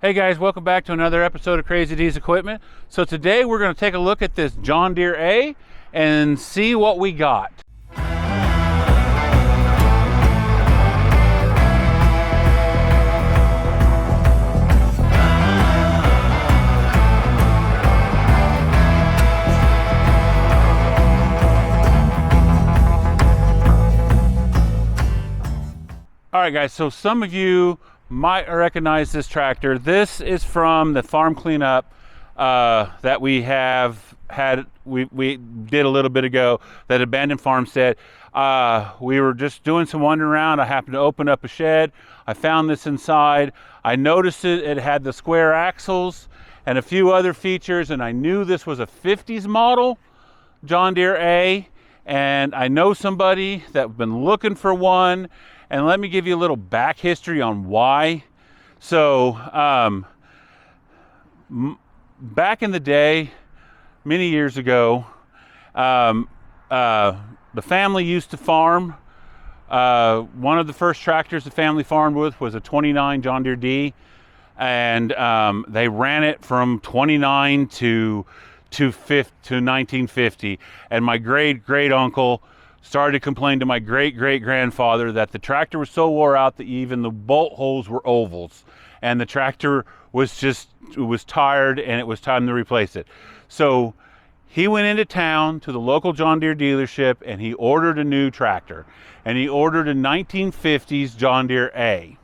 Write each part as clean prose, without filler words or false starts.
Hey guys, welcome back to another episode of Crazy D's Equipment. So today we're going to take a look at this John Deere A and see what we got. All right guys, so some of you might recognize this tractor. This is from the farm cleanup that we have had. We did a little bit ago, that abandoned farmstead. We were just doing some wandering around. I happened to open up a shed. I found this inside. I noticed it had the square axles and a few other features, and I knew this was a 50s model John Deere A, and I know somebody that's been looking for one. And let me give you a little back history on why. So back in the day, many years ago, the family used to farm. One of the first tractors the family farmed with was a 29 John Deere D, and they ran it from 29 to 1950. And my great uncle started to complain to my great grandfather that the tractor was so wore out that even the bolt holes were ovals, and the tractor was tired and it was time to replace it. So he went into town to the local John Deere dealership and he ordered a new tractor, and he ordered a 1950s John Deere A,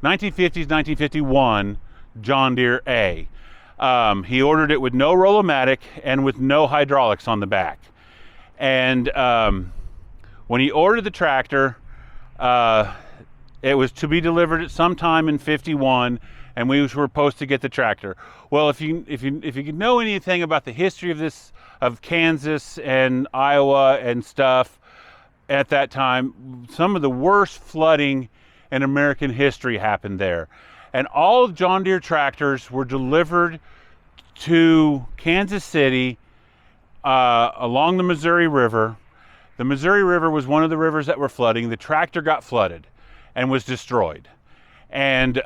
1950s 1951 John Deere A. He ordered it with no roll-o-matic and with no hydraulics on the back. And when he ordered the tractor, it was to be delivered at some time in 51, and we were supposed to get the tractor. Well, if you know anything about the history of Kansas and Iowa and stuff at that time, some of the worst flooding in American history happened there. And all of John Deere tractors were delivered to Kansas City along the Missouri River. The Missouri River was one of the rivers that were flooding. The tractor got flooded and was destroyed. And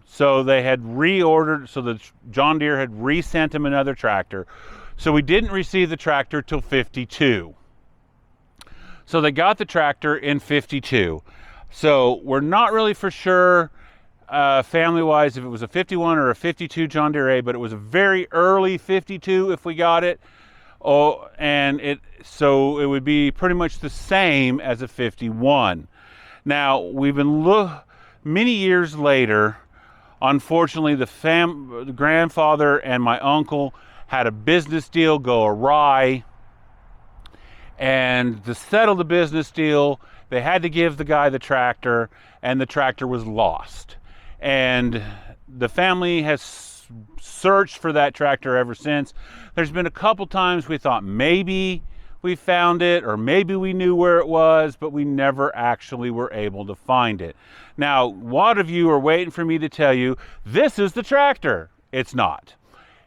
so they had reordered, so the John Deere had resent him another tractor. So we didn't receive the tractor till 52. So they got the tractor in 52. So we're not really for sure family-wise if it was a 51 or a 52 John Deere A, but it was a very early 52 if we got it. Oh, and so it would be pretty much the same as a 51. Now, we've been many years later, unfortunately, the grandfather and my uncle had a business deal go awry, and to settle the business deal, they had to give the guy the tractor, and the tractor was lost. And the family has searched for that tractor ever since. There's been a couple times we thought maybe we found it, or maybe we knew where it was, but we never actually were able to find it. Now, a lot of you are waiting for me to tell you this is the tractor. It's not.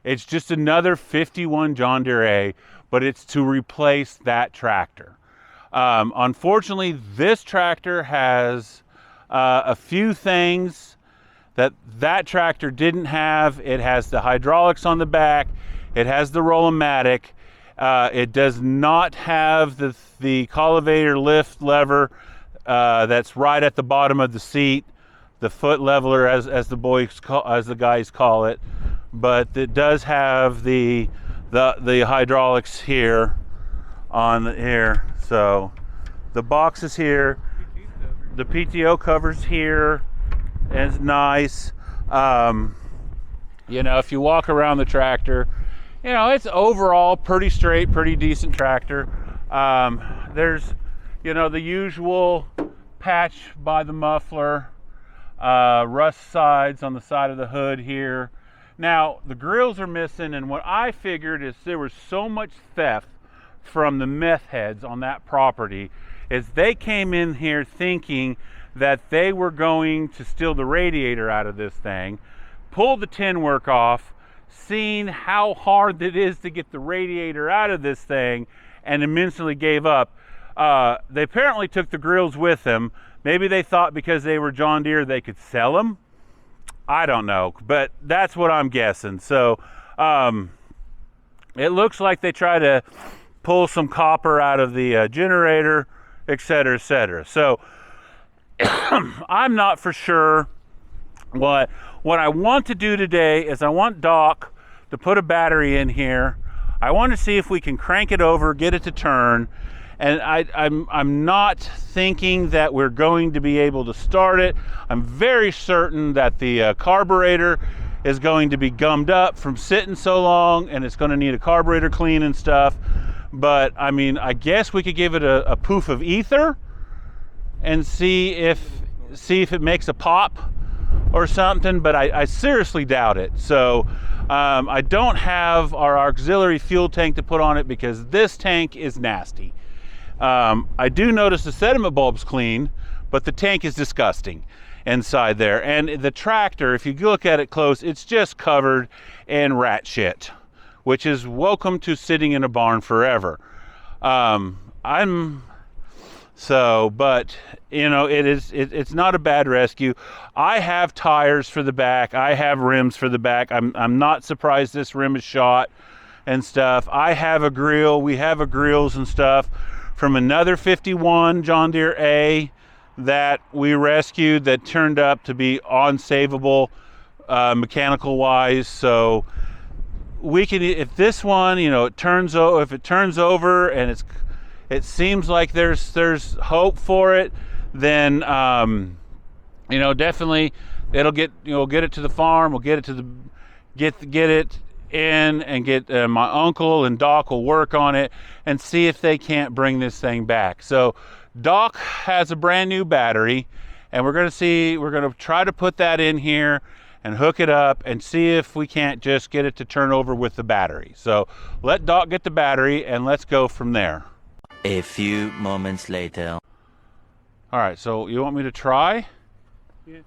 It's just another 51 John Deere A, but it's to replace that tractor. Unfortunately, this tractor has a few things that tractor didn't have. It has the hydraulics on the back. It has the roll-o-matic. It does not have the cultivator lift lever that's right at the bottom of the seat, the foot leveler as the guys call it. But it does have the hydraulics here here. So the box is here. The PTO covers here. It's nice. You know, if you walk around the tractor, you know, it's overall pretty straight, pretty decent tractor. There's, you know, the usual patch by the muffler, rust sides on the side of the hood here. Now, the grills are missing, and what I figured is there was so much theft from the meth heads on that property is they came in here thinking that they were going to steal the radiator out of this thing, pull the tin work off, seeing how hard it is to get the radiator out of this thing, and immensely gave up. They apparently took the grills with them. Maybe they thought because they were John Deere they could sell them. I don't know, but that's what I'm guessing. So it looks like they try to pull some copper out of the generator, etc., etc. So I'm not for sure. What I want to do today is I want Doc to put a battery in here. I want to see if we can crank it over, get it to turn. And I'm not thinking that we're going to be able to start it. I'm very certain that the carburetor is going to be gummed up from sitting so long, and it's going to need a carburetor clean and stuff. But I mean, I guess we could give it a poof of ether and see if it makes a pop or something, but I seriously doubt it. So I don't have our auxiliary fuel tank to put on it because this tank is nasty. I do notice the sediment bulb's clean, but the tank is disgusting inside there. And the tractor, if you look at it close, it's just covered in rat shit, which is welcome to sitting in a barn forever. But you know, it's not a bad rescue. I have tires for the back. I have rims for the back. I'm not surprised this rim is shot and stuff. I have a grill. We have a grills and stuff from another 51 John Deere A that we rescued that turned up to be unsavable mechanical wise. So we can, if this one, you know, if it turns over and it seems like there's hope for it, then you know, definitely it'll get, you know, get it to the farm. We'll get it to the get it in and get my uncle and Doc will work on it and see if they can't bring this thing back. So Doc has a brand new battery, and we're gonna try to put that in here and hook it up and see if we can't just get it to turn over with the battery. So let Doc get the battery and let's go from there. A few moments later. All right, so you want me to try? Yeah.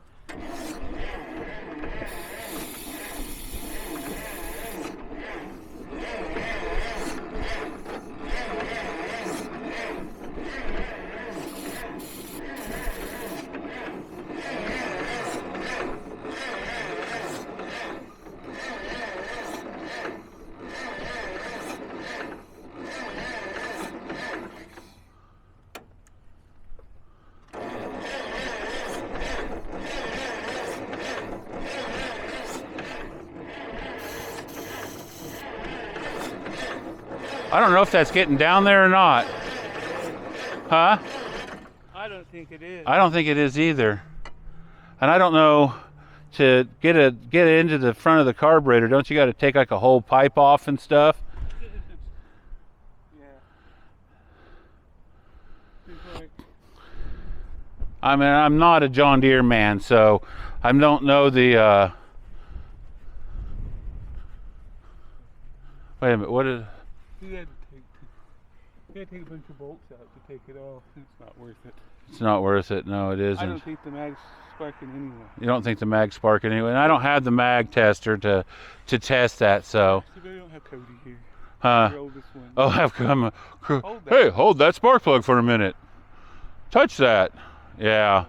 I don't know if that's getting down there or not. Huh? I don't think it is. I don't think it is either. And I don't know, to get it into the front of the carburetor, don't you got to take like a whole pipe off and stuff? Yeah. It's like, I mean, I'm not a John Deere man, so I don't know the wait a minute, what is... you had to take a bunch of bolts out to take it off. It's not worth it. It's not worth it. No, it isn't. I don't think the mag's sparking anyway. You don't think the mag's sparking anyway? And I don't have the mag tester to test that, so. See, we don't have Cody here. Huh? The oldest one. Oh, have come. Hold that. Hey, hold that spark plug for a minute. Touch that. Yeah.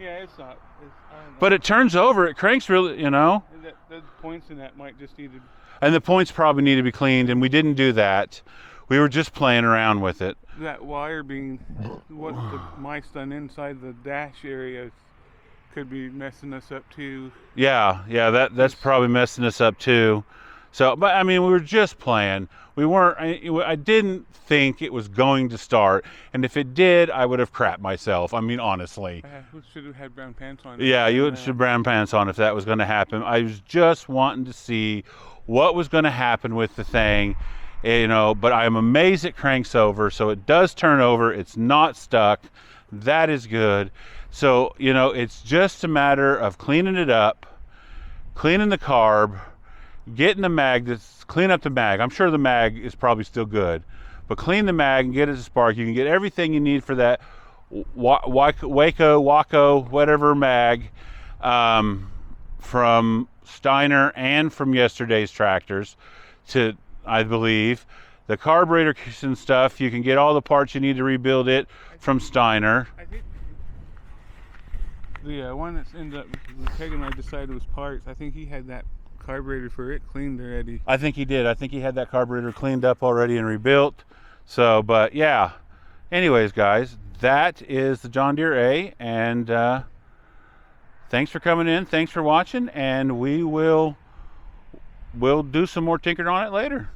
Yeah, it's not. I don't know. But it turns over. It cranks really, you know. The points in that might just need to. And the points probably need to be cleaned, and we didn't do that. We were just playing around with it. That wire being what the mice done inside the dash area could be messing us up too. Yeah, that's probably messing us up too. So, but I mean, we were just playing. We weren't. I didn't think it was going to start, and if it did, I would have crapped myself. I mean, honestly. We should have had brown pants on. Yeah, you should have brown pants on if that was going to happen. I was just wanting to see what was going to happen with the thing, you know. But I am amazed it cranks over, so it does turn over. It's not stuck. That is good. So, you know, it's just a matter of cleaning it up, cleaning the carb, getting the mag, clean up the mag. I'm sure the mag is probably still good, but clean the mag and get it to spark. You can get everything you need for that Waco, whatever mag, from Steiner and from yesterday's tractors, to, I believe, the carburetor and stuff. You can get all the parts you need to rebuild it from Steiner. I think The one that's ended up, Peg and I decided was parts. I think he had that carburetor for it cleaned already. I think he did. I think he had that carburetor cleaned up already and rebuilt. So, but yeah. Anyways, guys, that is the John Deere A, and thanks for coming in. Thanks for watching, and we'll do some more tinkering on it later.